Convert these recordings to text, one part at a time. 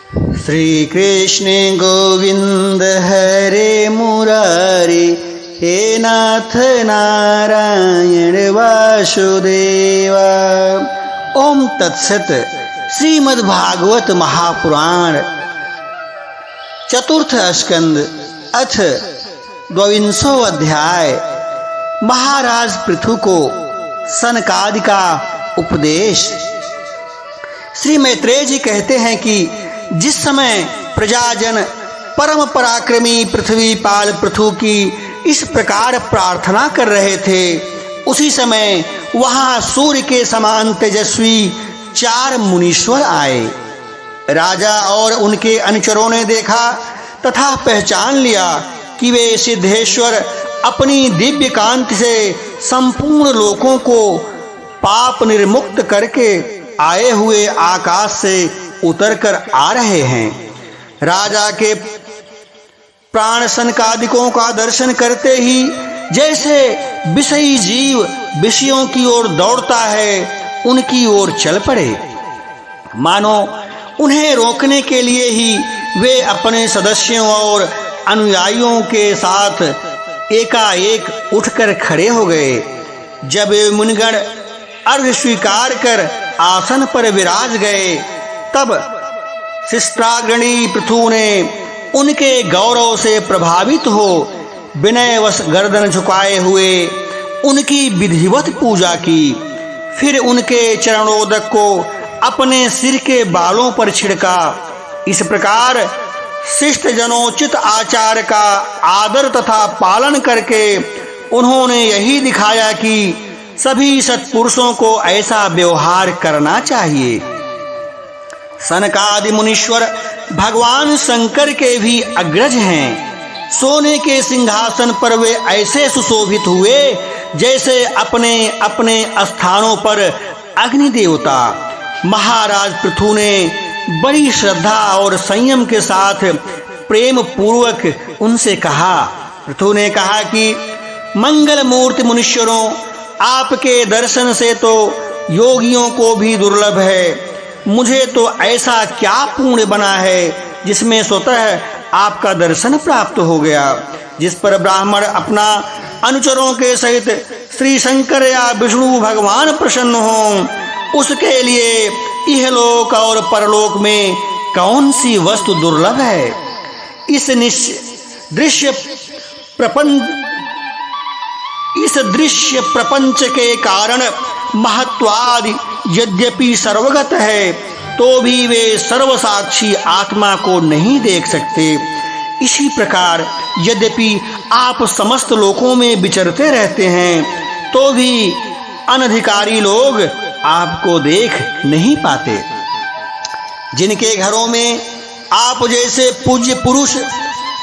श्री कृष्ण गोविंद हरे मुरारी, हे नाथ नारायण वासुदेवा। ओम तत्सत। श्रीमद्भागवत महापुराण चतुर्थ स्कंद अथ 22वां अध्याय। महाराज पृथु को सनकादि का उपदेश। श्री मैत्रेय जी कहते हैं कि जिस समय प्रजाजन परम पराक्रमी पृथ्वीपाल पृथु की इस प्रकार प्रार्थना कर रहे थे, उसी समय वहां सूर्य के समान तेजस्वी 4 मुनीश्वर आए। राजा और उनके अनुचरों ने देखा तथा पहचान लिया कि वे सिद्धेश्वर अपनी दिव्य कांति से संपूर्ण लोकों को पाप निर्मुक्त करके आए हुए आकाश से उतरकर आ रहे हैं। राजा के प्राण सनकादिकों का दर्शन करते ही जैसे विषयी जीव विषयों की ओर दौड़ता है, उनकी ओर चल पड़े। मानो उन्हें रोकने के लिए ही वे अपने सदस्यों और अनुयायियों के साथ एकाएक उठकर खड़े हो गए। जब मुनिगण अर्घ स्वीकार कर आसन पर विराज गए, तब शिष्टाग्रणी पृथु ने उनके गौरव से प्रभावित हो विनयवश गर्दन झुकाए हुए उनकी विधिवत पूजा की। फिर उनके चरणोदक को अपने सिर के बालों पर छिड़का। इस प्रकार शिष्ट जनोचित आचार का आदर तथा पालन करके उन्होंने यही दिखाया कि सभी सत्पुरुषों को ऐसा व्यवहार करना चाहिए। सनकादि मुनीश्वर भगवान शंकर के भी अग्रज हैं। सोने के सिंहासन पर वे ऐसे सुशोभित हुए जैसे अपने अपने स्थानों पर अग्नि देवता। महाराज पृथु ने बड़ी श्रद्धा और संयम के साथ प्रेम पूर्वक उनसे कहा। पृथु ने कहा कि मंगल मूर्ति मुनीश्वरों, आपके दर्शन से तो योगियों को भी दुर्लभ है। मुझे तो ऐसा क्या पुण्य बना है जिसमें स्वतः आपका दर्शन प्राप्त हो गया। जिस पर ब्राह्मण अपना अनुचरों के सहित श्री शंकर या विष्णु भगवान प्रसन्न हों, उसके लिए इहलोक और परलोक में कौन सी वस्तु दुर्लभ है। इस दृश्य प्रपंच के कारण महत्वादि यद्यपि सर्वगत है, तो भी वे सर्वसाक्षी आत्मा को नहीं देख सकते। इसी प्रकार यद्यपि आप समस्त लोकों में विचरते रहते हैं, तो भी अनधिकारी लोग आपको देख नहीं पाते। जिनके घरों में आप जैसे पूज्य पुरुष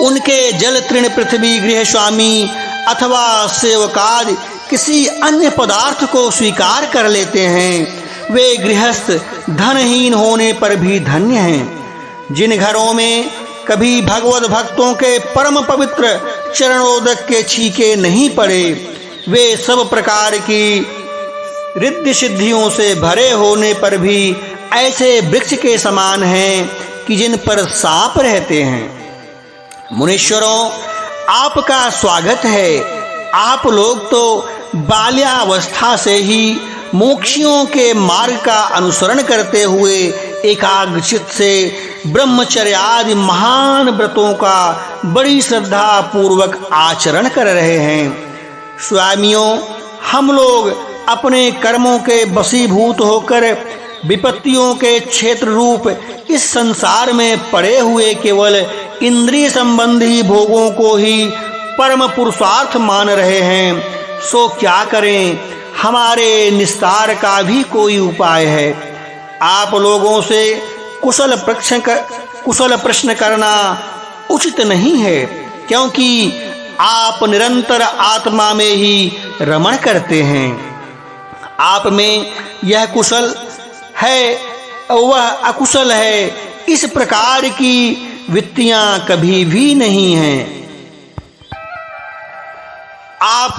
उनके जल तृण पृथ्वी गृह स्वामी अथवा सेवकादि किसी अन्य पदार्थ को स्वीकार कर लेते हैं, वे गृहस्थ धनहीन होने पर भी धन्य हैं। जिन घरों में कभी भगवत भक्तों के परम पवित्र चरणोदक के छीके नहीं पड़े, वे सब प्रकार की रिद्धि सिद्धियों से भरे होने पर भी ऐसे वृक्ष के समान हैं कि जिन पर सांप रहते हैं। मुनीश्वरों, आपका स्वागत है। आप लोग तो बाल्यावस्था से ही मोक्षियों के मार्ग का अनुसरण करते हुए एकाग्रचित्त से ब्रह्मचर्य आदि महान व्रतों का बड़ी श्रद्धा पूर्वक आचरण कर रहे हैं। स्वामियों, हम लोग अपने कर्मों के वशीभूत होकर विपत्तियों के क्षेत्र रूप इस संसार में पड़े हुए केवल इंद्रिय संबंधी भोगों को ही परम पुरुषार्थ मान रहे हैं। सो क्या करें, हमारे निस्तार का भी कोई उपाय है। आप लोगों से कुशल प्रश्न करना उचित नहीं है, क्योंकि आप निरंतर आत्मा में ही रमण करते हैं। आप में यह कुशल है, वह अकुशल है, इस प्रकार की वृत्तियां कभी भी नहीं हैं। आप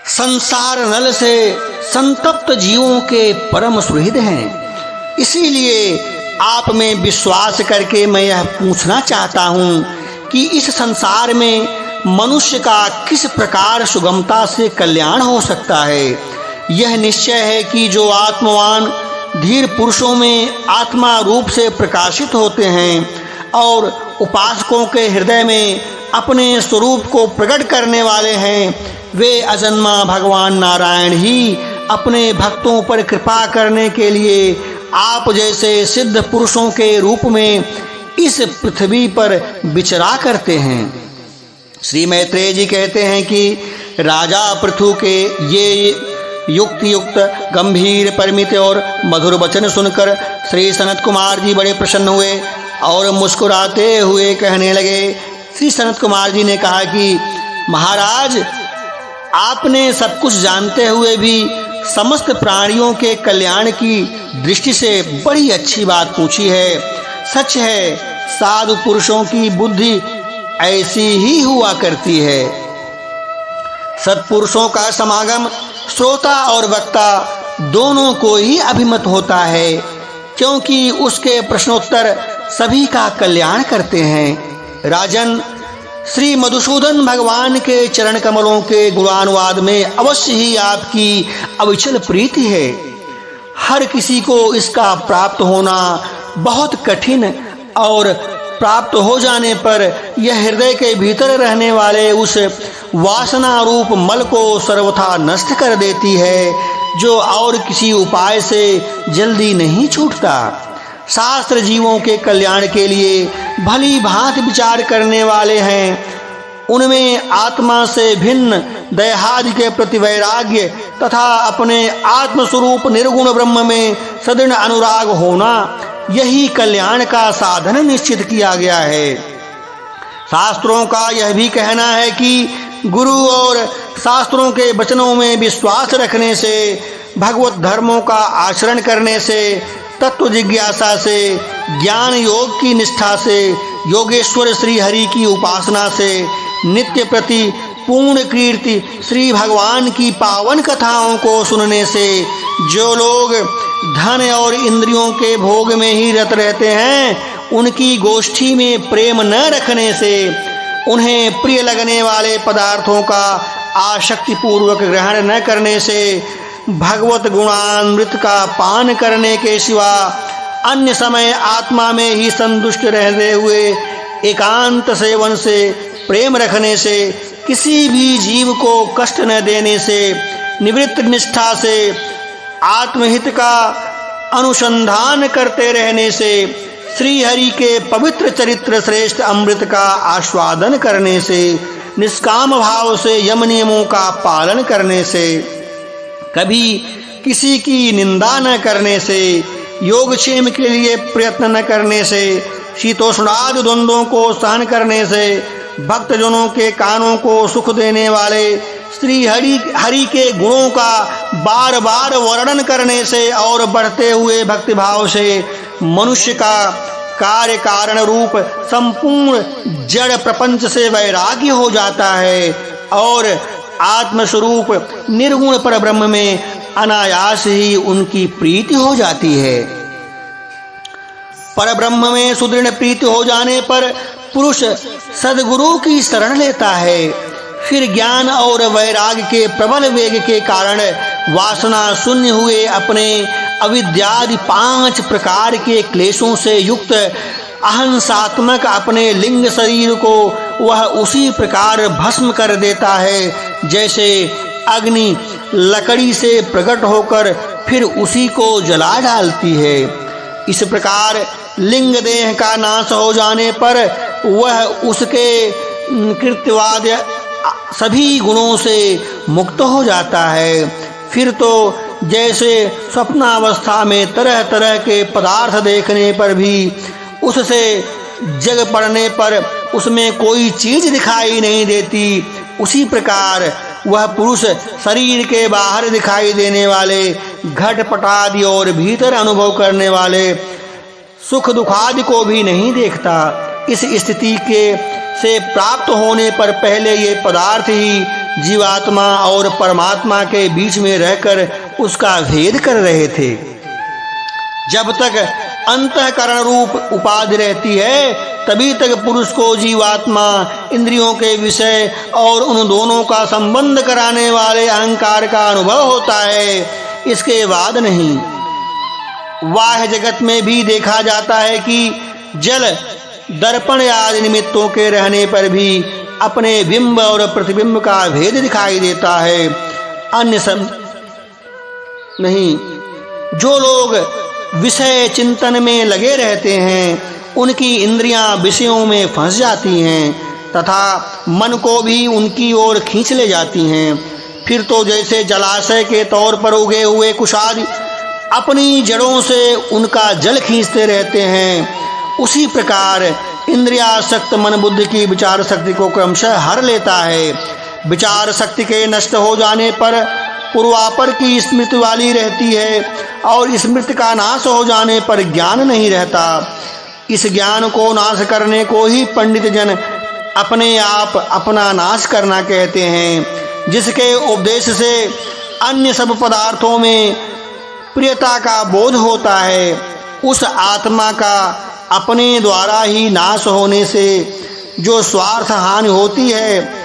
संसार नल से संतप्त जीवों के परम सुहृद हैं, इसीलिए आप में विश्वास करके मैं यह पूछना चाहता हूँ कि इस संसार में मनुष्य का किस प्रकार सुगमता से कल्याण हो सकता है। यह निश्चय है कि जो आत्मवान धीर पुरुषों में आत्मा रूप से प्रकाशित होते हैं और उपासकों के हृदय में अपने स्वरूप को प्रकट करने वाले हैं, वे अजन्मा भगवान नारायण ही अपने भक्तों पर कृपा करने के लिए आप जैसे सिद्ध पुरुषों के रूप में इस पृथ्वी पर विचरा करते हैं। श्री मैत्रेय जी कहते हैं कि राजा पृथु के ये युक्त गंभीर परिमित और मधुर वचन सुनकर श्री सनत कुमार जी बड़े प्रसन्न हुए और मुस्कुराते हुए कहने लगे। श्री सनत कुमार जी ने कहा कि महाराज, आपने सब कुछ जानते हुए भी समस्त प्राणियों के कल्याण की दृष्टि से बड़ी अच्छी बात पूछी है। सच है, साधु पुरुषों की बुद्धि ऐसी ही हुआ करती है। सत्पुरुषों का समागम श्रोता और वक्ता दोनों को ही अभिमत होता है, क्योंकि उसके प्रश्नोत्तर सभी का कल्याण करते हैं। राजन, श्री मधुसूदन भगवान के चरण कमलों के गुणानुवाद में अवश्य ही आपकी अविचल प्रीति है। हर किसी को इसका प्राप्त होना बहुत कठिन और प्राप्त हो जाने पर यह हृदय के भीतर रहने वाले उस वासना रूप मल को सर्वथा नष्ट कर देती है, जो और किसी उपाय से जल्दी नहीं छूटता। शास्त्र जीवों के कल्याण के लिए भली भांति विचार करने वाले हैं। उनमें आत्मा से भिन्न देहादि के प्रति वैराग्य तथा अपने आत्मस्वरूप निर्गुण ब्रह्म में सदृढ़ अनुराग होना, यही कल्याण का साधन निश्चित किया गया है। शास्त्रों का यह भी कहना है कि गुरु और शास्त्रों के वचनों में विश्वास रखने से, भगवत धर्मों का आचरण करने से, तत्व जिज्ञासा से, ज्ञान योग की निष्ठा से, योगेश्वर श्री हरि की उपासना से, नित्य प्रति पूर्ण कीर्ति श्री भगवान की पावन कथाओं को सुनने से, जो लोग धन और इंद्रियों के भोग में ही रत रहते हैं, उनकी गोष्ठी में प्रेम न रखने से, उन्हें प्रिय लगने वाले पदार्थों का आसक्ति पूर्वक ग्रहण न करने से, भगवत गुणामृत का पान करने के सिवा अन्य समय आत्मा में ही संतुष्ट रहते हुए एकांत सेवन से, प्रेम रखने से, किसी भी जीव को कष्ट न देने से, निवृत्त निष्ठा से, आत्महित का अनुसंधान करते रहने से, श्री हरि के पवित्र चरित्र श्रेष्ठ अमृत का आस्वादन करने से, निष्काम भाव से यम नियमों का पालन करने से, कभी किसी की निंदा न करने से, योगक्षेम के लिए प्रयत्न न करने से, शीतोष्णादि द्वंद्वों को सहन करने से, भक्तजनों के कानों को सुख देने वाले श्री हरि के गुणों का बार बार वर्णन करने से और बढ़ते हुए भक्तिभाव से मनुष्य का कार्य कारण रूप संपूर्ण जड़ प्रपंच से वैराग्य हो जाता है और आत्मस्वरूप निर्गुण पर ब्रह्म में अनायास ही उनकी प्रीति हो जाती है। पर ब्रह्म में सुदृढ़ प्रीति हो जाने पर पुरुष सद्गुरु की शरण लेता है। फिर ज्ञान और वैराग्य के प्रबल वेग के कारण वासना शून्य हुए अपने अविद्यादि 5 प्रकार के क्लेशों से युक्त अहंसात्मक अपने लिंग शरीर को वह उसी प्रकार भस्म कर देता है, जैसे अग्नि लकड़ी से प्रकट होकर फिर उसी को जला डालती है। इस प्रकार लिंग देह का नाश हो जाने पर वह उसके कृत्यवाद सभी गुणों से मुक्त हो जाता है। फिर तो जैसे स्वप्नावस्था में तरह तरह के पदार्थ देखने पर भी उससे जग पड़ने पर उसमें कोई चीज दिखाई नहीं देती, उसी प्रकार वह पुरुष शरीर के बाहर दिखाई देने वाले घटपट आदि और भीतर अनुभव करने वाले सुख दुखादि को भी नहीं देखता। इस स्थिति के से प्राप्त होने पर पहले ये पदार्थ ही जीवात्मा और परमात्मा के बीच में रहकर उसका भेद कर रहे थे। जब तक अंतःकरण रूप उपाधि रहती है, तभी तक पुरुष को जीवात्मा, इंद्रियों के विषय और उन दोनों का संबंध कराने वाले अहंकार का अनुभव होता है, इसके बाद नहीं। बाह्य जगत में भी देखा जाता है कि जल, दर्पण आदि निमित्तों के रहने पर भी अपने बिंब और प्रतिबिंब का भेद दिखाई देता है, अन्य सब नहीं। जो लोग विषय चिंतन में लगे रहते हैं, उनकी इंद्रियां विषयों में फंस जाती हैं तथा मन को भी उनकी ओर खींच ले जाती हैं। फिर तो जैसे जलाशय के तौर पर उगे हुए कुशादि अपनी जड़ों से उनका जल खींचते रहते हैं, उसी प्रकार इंद्रियासक्त मन बुद्धि की विचार शक्ति को क्रमशः हर लेता है। विचार शक्ति के नष्ट हो जाने पर पूर्वापर की स्मृति वाली रहती है और स्मृति का नाश हो जाने पर ज्ञान नहीं रहता। इस ज्ञान को नाश करने को ही पंडित जन अपने आप अपना नाश करना कहते हैं, जिसके उपदेश से अन्य सब पदार्थों में प्रियता का बोध होता है। उस आत्मा का अपने द्वारा ही नाश होने से जो स्वार्थ हानि होती है,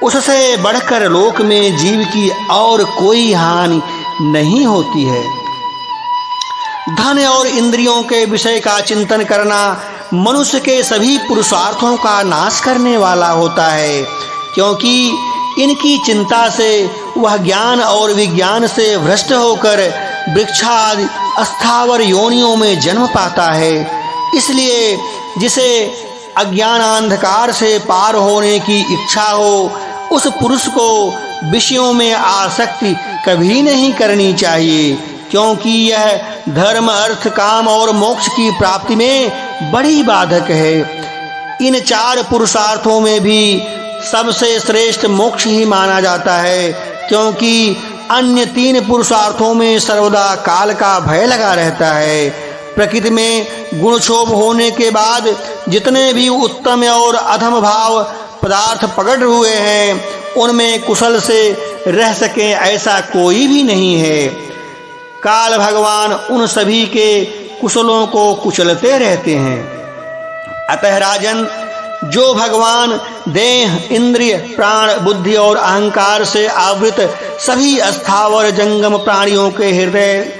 उससे बढ़कर लोक में जीव की और कोई हानि नहीं होती है। धन और इंद्रियों के विषय का चिंतन करना मनुष्य के सभी पुरुषार्थों का नाश करने वाला होता है, क्योंकि इनकी चिंता से वह ज्ञान और विज्ञान से भ्रष्ट होकर वृक्षादि अस्थावर योनियों में जन्म पाता है। इसलिए जिसे अज्ञानांधकार से पार होने की इच्छा हो, उस पुरुष को विषयों में आसक्ति कभी नहीं करनी चाहिए, क्योंकि यह धर्म, अर्थ, काम और मोक्ष की प्राप्ति में बड़ी बाधक है। इन चार पुरुषार्थों में भी सबसे श्रेष्ठ मोक्ष ही माना जाता है, क्योंकि अन्य तीन पुरुषार्थों में सर्वदा काल का भय लगा रहता है। प्रकृति में गुणक्षोभ होने के बाद जितने भी उत्तम और अधम भाव पदार्थ प्रकट हुए हैं, उनमें कुशल से रह सके ऐसा कोई भी नहीं है। काल भगवान उन सभी के कुशलों को कुचलते रहते हैं। अतः राजन, जो भगवान देह, इंद्रिय, प्राण, बुद्धि और अहंकार से आवृत सभी अस्थावर जंगम प्राणियों के हृदय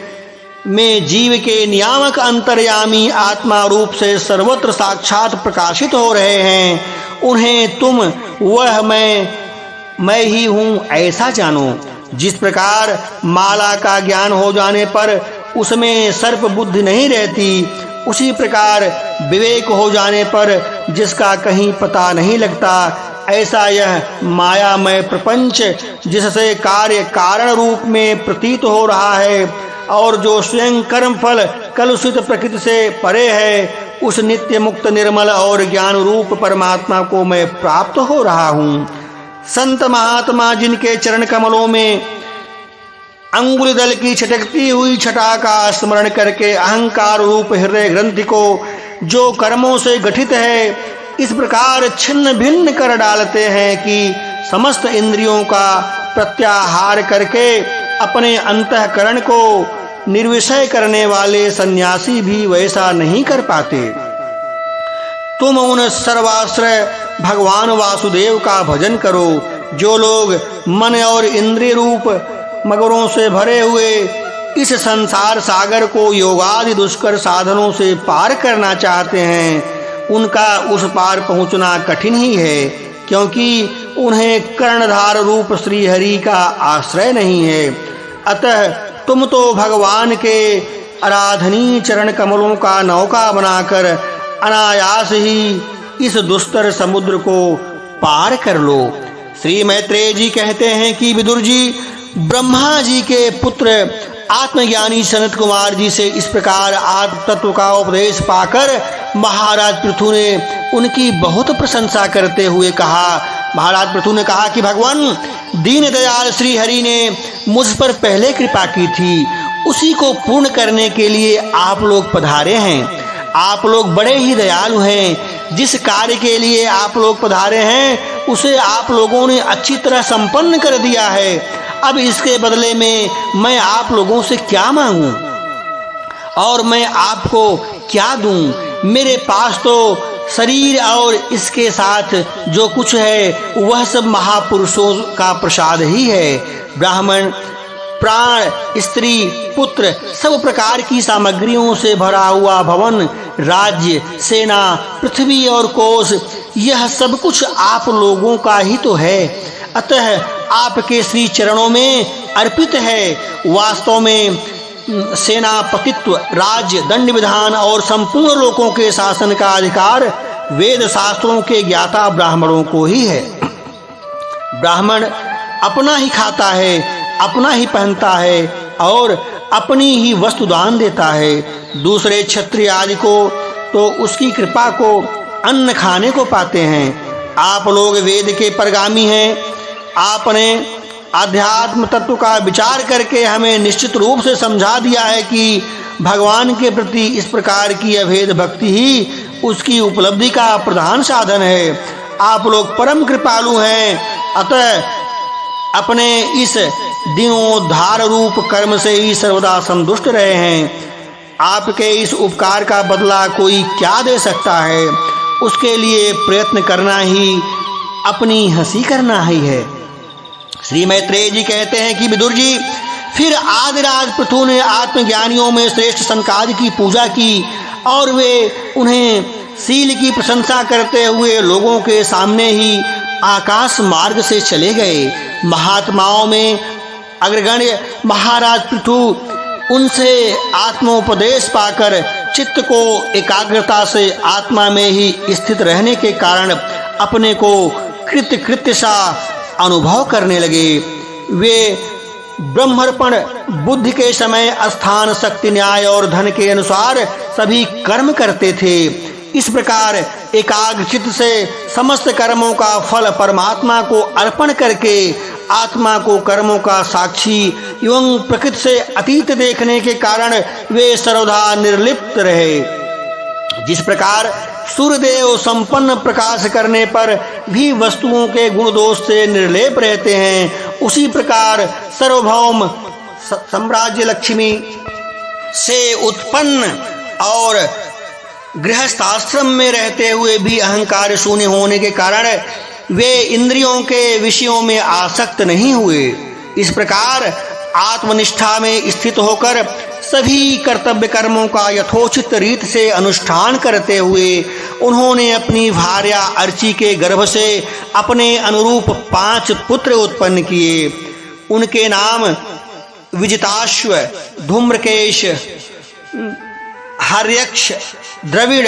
में जीव के नियामक अंतर्यामी आत्मा रूप से सर्वत्र साक्षात प्रकाशित हो रहे हैं, उन्हें तुम वह मैं ही हूँ ऐसा जानो। जिस प्रकार माला का ज्ञान हो जाने पर उसमें सर्प बुद्धि नहीं रहती, उसी प्रकार विवेक हो जाने पर जिसका कहीं पता नहीं लगता, ऐसा यह मायामय प्रपंच जिससे कार्य कारण रूप में प्रतीत हो रहा है और जो स्वयं कर्म फल कलुषित प्रकृति से परे है, उस नित्य मुक्त निर्मल और ज्ञान रूप परमात्मा को मैं प्राप्त हो रहा हूँ। संत महात्मा जिनके चरण कमलों में अंगुल दल की छटकती हुई छटा का स्मरण करके अहंकार रूप हृदय ग्रंथि को जो कर्मों से गठित है, इस प्रकार छिन्न भिन्न कर डालते हैं कि समस्त इंद्रियों का प्रत्याहार करके अपने अंतःकरण को निर्विषय करने वाले सन्यासी भी वैसा नहीं कर पाते। तुम उन सर्वाश्रय भगवान वासुदेव का भजन करो। जो लोग मन और इंद्रिय रूप मगरों से भरे हुए इस संसार सागर को योगादि दुष्कर साधनों से पार करना चाहते हैं, उनका उस पार पहुंचना कठिन ही है, क्योंकि उन्हें कर्णधार रूप श्री हरि का आश्रय नहीं है। अतः तुम तो भगवान के आराधनीय चरण कमलों का नौका बनाकर अनायास ही इस दुस्तर समुद्र को पार कर लो। श्री मैत्रेय जी कहते हैं कि विदुर जी ब्रह्मा जी के पुत्र आत्मज्ञानी सनत कुमार जी से इस प्रकार आत्म तत्व का उपदेश पाकर महाराज पृथु ने उनकी बहुत प्रशंसा करते हुए कहा। महाराज पृथु ने कहा कि भगवान दीन दयाल श्री हरि ने मुझ पर पहले कृपा की थी, उसी को पूर्ण करने के लिए आप लोग पधारे हैं। आप लोग बड़े ही दयालु हैं। जिस कार्य के लिए आप लोग पधारे हैं उसे आप लोगों ने अच्छी तरह संपन्न कर दिया है। अब इसके बदले में मैं आप लोगों से क्या मांगूं? और मैं आपको क्या दूं? मेरे पास तो शरीर और इसके साथ जो कुछ है वह सब महापुरुषों का प्रसाद ही है। ब्राह्मण, प्राण, स्त्री, पुत्र, सब प्रकार की सामग्रियों से भरा हुआ भवन, राज्य, सेना, पृथ्वी और कोश, यह सब कुछ आप लोगों का ही तो है। अतः आपके श्री चरणों में अर्पित है। वास्तव में सेनापतित्व, राज्य, दंड विधान और संपूर्ण लोकों के शासन का अधिकार वेद शास्त्रों के ज्ञाता ब्राह्मणों को ही है। ब्राह्मण अपना ही खाता है, अपना ही पहनता है और अपनी ही वस्तु दान देता है। दूसरे क्षत्रिय आदि को तो उसकी कृपा को अन्न खाने को पाते हैं। आप लोग वेद के परगामी हैं। आपने आध्यात्म तत्व का विचार करके हमें निश्चित रूप से समझा दिया है कि भगवान के प्रति इस प्रकार की अभेद भक्ति ही उसकी उपलब्धि का प्रधान साधन है। आप लोग परम कृपालु हैं। अतः अपने इस दीनोद्धार रूप कर्म से ही सर्वदा संतुष्ट रहे हैं। आपके इस उपकार का बदला कोई क्या दे सकता है? उसके लिए प्रयत्न करना ही अपनी हंसी करना ही है। श्री मैत्रेय जी कहते हैं कि विदुर जी, फिर आदिराज पृथु ने आत्मज्ञानियों में श्रेष्ठ सनकादि की पूजा की और वे उन्हें शील की प्रशंसा करते हुए लोगों के सामने ही आकाश मार्ग से चले गए। महात्माओं में अग्रगण्य महाराज पृथु उनसे आत्मोपदेश पाकर चित्त को एकाग्रता से आत्मा में ही स्थित रहने के कारण अपने को कृत्य सा अनुभव करने लगे। वे ब्रह्मर्पण बुद्धि के समय स्थान, शक्ति, न्याय और धन के अनुसार सभी कर्म करते थे। इस प्रकार एकाग्रचित से समस्त कर्मों का फल परमात्मा को अर्पण करके आत्मा को कर्मों का साक्षी एवं प्रकृति से अतीत देखने के कारण वे सर्वदा निर्लिप्त रहे। जिस प्रकार सूर्यदेव संपन्न प्रकाश करने पर भी वस्तुओं के गुण दोष से निर्लेप रहते हैं, उसी प्रकार सार्वभौम साम्राज्य लक्ष्मी से उत्पन्न और गृहस्थाश्रम में रहते हुए भी अहंकार शून्य होने के कारण वे इंद्रियों के विषयों में आसक्त नहीं हुए। इस प्रकार आत्मनिष्ठा में स्थित होकर सभी कर्तव्य कर्मों का यथोचित रीत से अनुष्ठान करते हुए उन्होंने अपनी भार्या अर्ची के गर्भ से अपने अनुरूप 5 पुत्र उत्पन्न किए। उनके नाम विजिताश्व, धूम्रकेश, हर्यक्ष, द्रविड़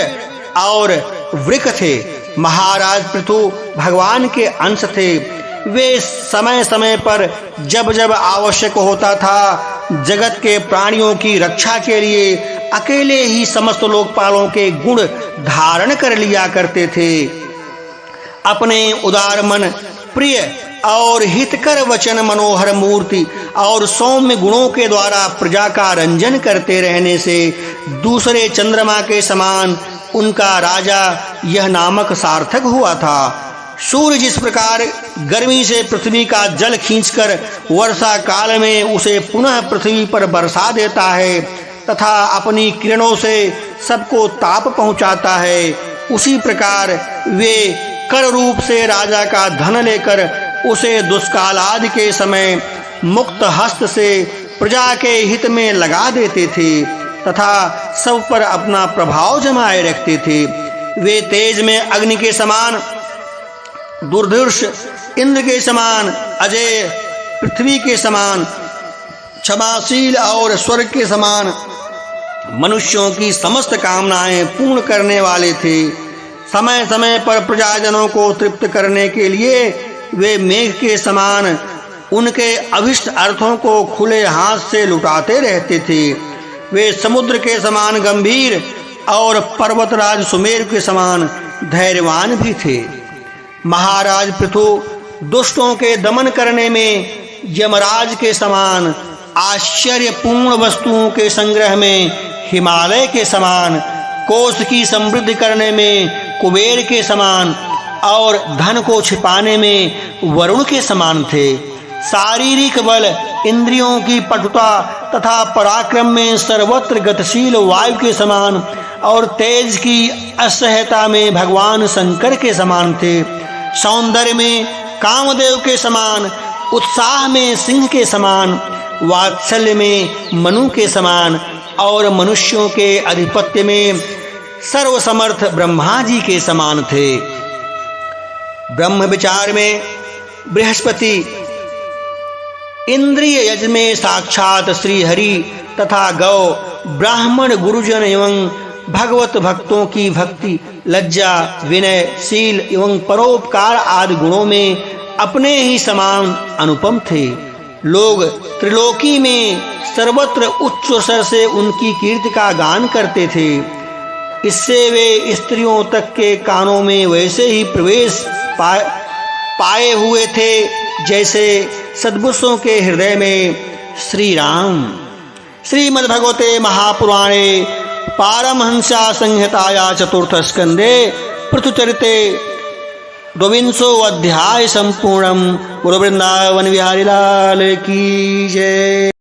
और वृक थे। महाराज पृथु भगवान के अंश थे। वे समय समय पर जब जब आवश्यक होता था जगत के प्राणियों की रक्षा के लिए अकेले ही समस्त लोकपालों के गुण धारण कर लिया करते थे। अपने उदार मन, प्रिय और हितकर वचन, मनोहर मूर्ति और सौम्य गुणों के द्वारा प्रजा का रंजन करते रहने से दूसरे चंद्रमा के समान उनका राजा यह नामक सार्थक हुआ था। सूर्य जिस प्रकार गर्मी से पृथ्वी का जल खींचकर वर्षा काल में उसे पुनः पृथ्वी पर बरसा देता है तथा अपनी किरणों से सबको ताप पहुंचाता है, उसी प्रकार वे कर रूप से राजा का धन लेकर उसे दुष्काल आदि के समय मुक्त हस्त से प्रजा के हित में लगा देते थे तथा सब पर अपना प्रभाव जमाए रखते थे। वे तेज में अग्नि के समान, दुर्धर्ष इंद्र के समान, अजय पृथ्वी के समान, क्षमाशील और स्वर्ग के समान मनुष्यों की समस्त कामनाएं पूर्ण करने वाले थे। समय समय पर प्रजाजनों को तृप्त करने के लिए वे मेघ के समान उनके अभिष्ट अर्थों को खुले हाथ से लुटाते रहते थे। वे समुद्र के समान गंभीर और पर्वतराज सुमेर के समान धैर्यवान भी थे। महाराज पृथु दुष्टों के दमन करने में यमराज के समान, आश्चर्यपूर्ण वस्तुओं के संग्रह में हिमालय के समान, कोष की समृद्धि करने में कुबेर के समान और धन को छिपाने में वरुण के समान थे। शारीरिक बल, इंद्रियों की पटुता तथा पराक्रम में सर्वत्र गतिशील वायु के समान, और तेज की असह्यता में भगवान शंकर के समान थे। सौंदर्य में कामदेव के समान, उत्साह में सिंह के समान, वात्सल्य में मनु के समान और मनुष्यों के आधिपत्य में सर्वसमर्थ ब्रह्मा जी के समान थे। ब्रह्म विचार में बृहस्पति, इंद्रिय यज्ञ में साक्षात श्री हरि तथा गौ, ब्राह्मण गुरुजन एवं भगवत भक्तों की भक्ति, लज्जा, विनय, शील एवं परोपकार आदि गुणों में अपने ही समान अनुपम थे। लोग त्रिलोकी में सर्वत्र उच्च स्वर से उनकी कीर्ति का गान करते थे। इससे वे स्त्रियों तक के कानों में वैसे ही प्रवेश पाए हुए थे जैसे सद्पुरुषों के हृदय में श्री राम। श्रीमद्भगवते महापुराणे पारमहंस्या संहिताया चतुर्थ स्कंदे पृथुचरिते द्वाविंशो अध्याय संपूर्णम्। गुरु वृंदावन बिहारी लाल की जय।